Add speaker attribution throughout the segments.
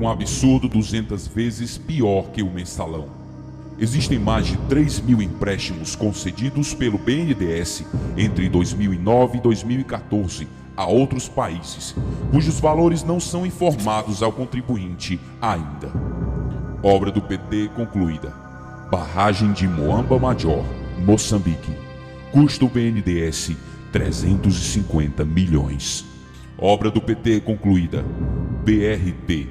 Speaker 1: um absurdo 200 vezes pior que o mensalão. Existem mais de 3.000 empréstimos concedidos pelo BNDES entre 2009 e 2014 a outros países, cujos valores não são informados ao contribuinte ainda. Obra do PT concluída. Barragem de Moamba Major, Moçambique. Custo BNDES 350 milhões. Obra do PT concluída. BRT.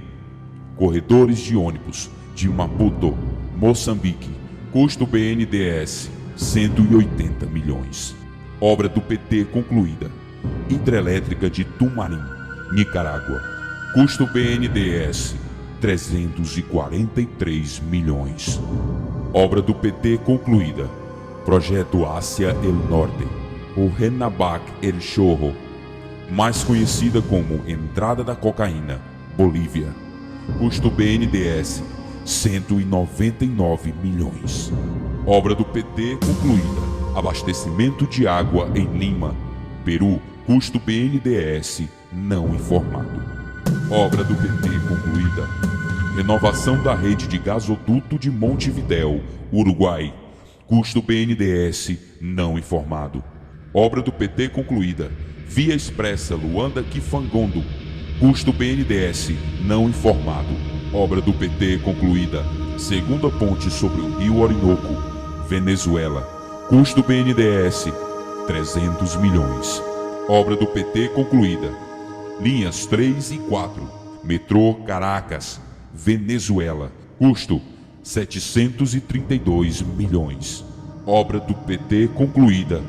Speaker 1: Corredores de ônibus de Maputo, Moçambique. Custo BNDES 180 milhões. Obra do PT concluída. Hidrelétrica de Tumarim, Nicarágua. Custo BNDES 343 milhões. Obra do PT concluída. Projeto Hacia el Norte, o Renabac El Chorro, mais conhecida como Entrada da Cocaína, Bolívia. Custo BNDES 199 milhões. Obra do PT concluída. Abastecimento de água em Lima, Peru. Custo BNDES não informado. Obra do PT concluída. Renovação da rede de gasoduto de Montevidéu, Uruguai. Custo BNDES não informado. Obra do PT concluída. Via Expressa Luanda-Kifangondo. Custo BNDES não informado. Obra do PT concluída. Segunda ponte sobre o Rio Orinoco, Venezuela. Custo BNDES 300 milhões. Obra do PT concluída. Linhas 3 e 4. Metrô Caracas, Venezuela. Custo 732 milhões. Obra do PT concluída.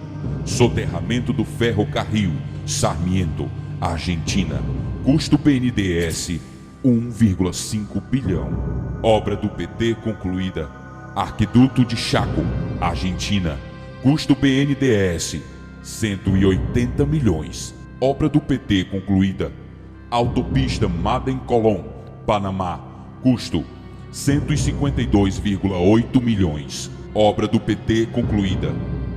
Speaker 1: Soterramento do ferrocarril Sarmiento, Argentina. Custo BNDES 1,5 bilhão. Obra do PT concluída. Arquiduto de Chaco, Argentina. Custo BNDES 180 milhões. Obra do PT concluída. Autopista Madem-Colón, Panamá. Custo 152,8 milhões. Obra do PT concluída.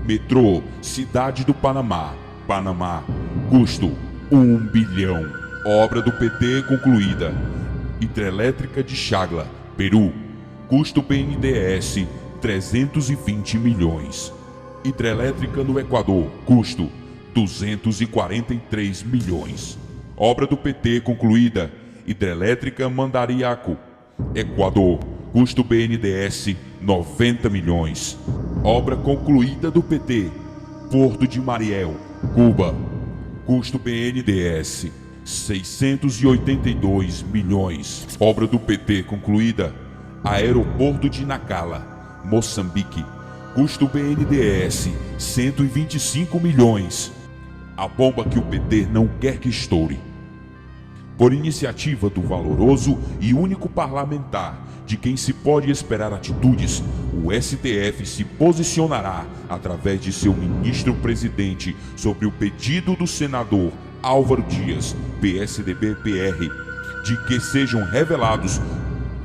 Speaker 1: Metrô Cidade do Panamá, Panamá. Custo 1 bilhão. Obra do PT concluída. Hidrelétrica de Chagla, Peru. Custo BNDES 320 milhões. Hidrelétrica no Equador. Custo 243 milhões. Obra do PT concluída. Hidrelétrica Mandariaco, Equador. Custo BNDES 90 milhões. Obra concluída do PT. Porto de Mariel, Cuba. Custo BNDES 682 milhões. Obra do PT concluída. Aeroporto de Nacala, Moçambique. Custo BNDES 125 milhões. A bomba que o PT não quer que estoure. Por iniciativa do valoroso e único parlamentar de quem se pode esperar atitudes, o STF se posicionará através de seu ministro-presidente sobre o pedido do senador Álvaro Dias, PSDB-PR, de que sejam revelados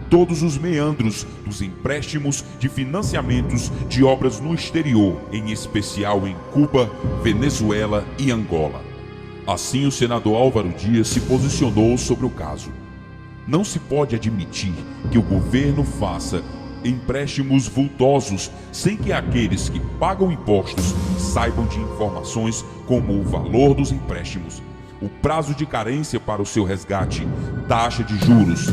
Speaker 1: todos os meandros dos empréstimos de financiamentos de obras no exterior, em especial em Cuba, Venezuela e Angola. Assim, o senador Álvaro Dias se posicionou sobre o caso. Não se pode admitir que o governo faça empréstimos vultosos sem que aqueles que pagam impostos saibam de informações como o valor dos empréstimos, o prazo de carência para o seu resgate, taxa de juros.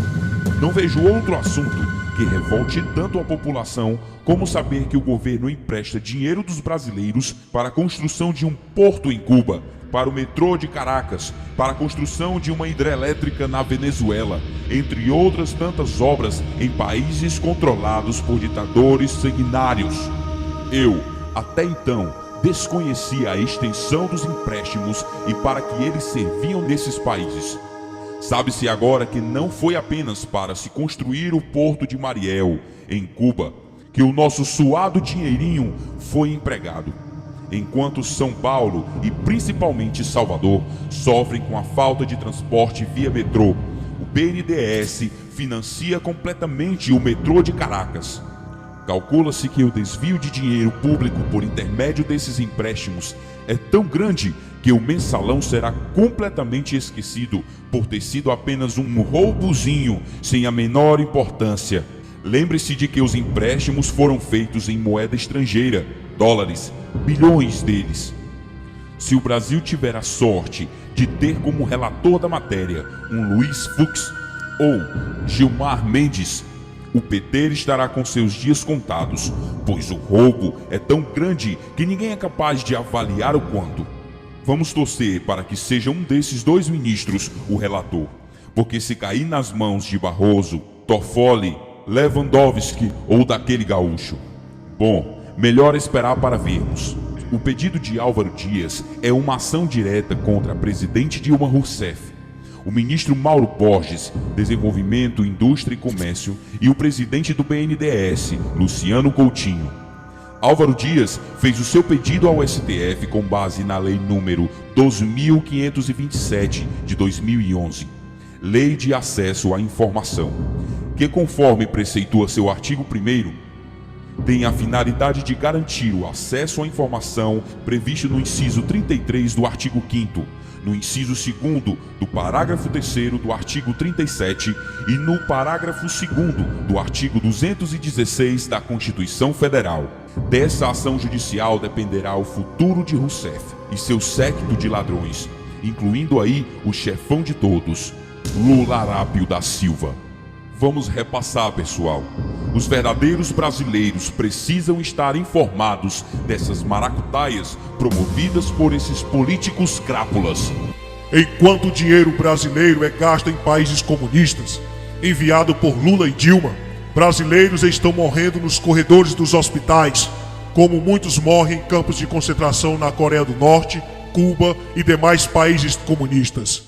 Speaker 1: Não vejo outro assunto que revolte tanto a população como saber que o governo empresta dinheiro dos brasileiros para a construção de um porto em Cuba, para o metrô de Caracas, para a construção de uma hidrelétrica na Venezuela, entre outras tantas obras em países controlados por ditadores sanguinários. Eu, até então, desconhecia a extensão dos empréstimos e para que eles serviam nesses países. Sabe-se agora que não foi apenas para se construir o Porto de Mariel, em Cuba, que o nosso suado dinheirinho foi empregado. Enquanto São Paulo e principalmente Salvador sofrem com a falta de transporte via metrô, o BNDES financia completamente o metrô de Caracas. Calcula-se que o desvio de dinheiro público por intermédio desses empréstimos é tão grande que o mensalão será completamente esquecido por ter sido apenas um roubozinho sem a menor importância. Lembre-se de que os empréstimos foram feitos em moeda estrangeira, dólares, bilhões deles. Se o Brasil tiver a sorte de ter como relator da matéria um Luiz Fux ou Gilmar Mendes, o PT estará com seus dias contados, pois o roubo é tão grande que ninguém é capaz de avaliar o quanto. Vamos torcer para que seja um desses dois ministros o relator, porque se cair nas mãos de Barroso, Toffoli, Lewandowski ou daquele gaúcho, bom, melhor esperar para vermos. O pedido de Álvaro Dias é uma ação direta contra a presidente Dilma Rousseff, o ministro Mauro Borges, Desenvolvimento, Indústria e Comércio, e o presidente do BNDES, Luciano Coutinho. Álvaro Dias fez o seu pedido ao STF com base na Lei número 12.527 de 2011, Lei de Acesso à Informação, que, conforme preceitua seu artigo 1º, tem a finalidade de garantir o acesso à informação previsto no inciso 33 do artigo 5º, no inciso 2º do parágrafo 3º do artigo 37 e no parágrafo 2º do artigo 216 da Constituição Federal. Dessa ação judicial dependerá o futuro de Rousseff e seu séquito de ladrões, incluindo aí o chefão de todos, Lula Arápio da Silva. Vamos repassar, pessoal. Os verdadeiros brasileiros precisam estar informados dessas maracutaias promovidas por esses políticos crápulas.
Speaker 2: Enquanto o dinheiro brasileiro é gasto em países comunistas, enviado por Lula e Dilma, brasileiros estão morrendo nos corredores dos hospitais, como muitos morrem em campos de concentração na Coreia do Norte, Cuba e demais países comunistas.